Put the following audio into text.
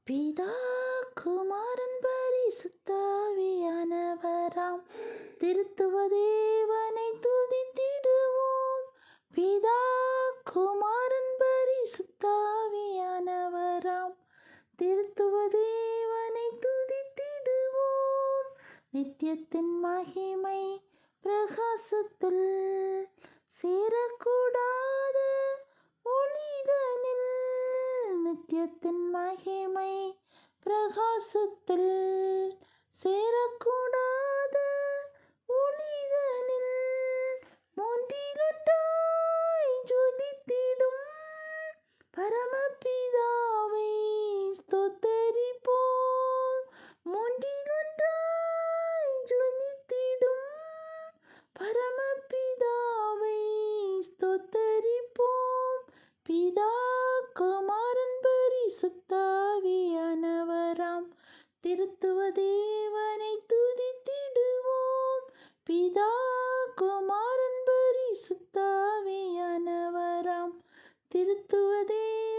பிதா குமாரன் பரிசுத்தாவியானவராம் திருத்துவ தேவனை துதித்திடுவோம். பிதா குமாரன் பரிசுத்தாவியானவராம் திருத்துவ தேவனை துதித்திடுவோம். நித்தியத்தின் மகிமை பிரகாசத்தில் சேரக்கூடாத ஒளிதனில், நித்தியத்தின் மகிமை பிரகாசத்தில் சேரக்கூடாத ஒளிதனில் மூன்றிலொன்றாய் ஜொலித்திடும் பரமபிதாவை ஸ்தோத்தரிப்போம். மூன்றிலொன்றாய் ஜொலித்திடும் பரமபிதாவை ஸ்தோத்தரிப்போம். பிதா குமாரன் பரிசுத்தாவியானவராம் திருத்துவ தேவனை துதித்திடுவோம். பிதா குமாரன் பரிசுத்தாவியானவராம் திருத்துவ தேவனை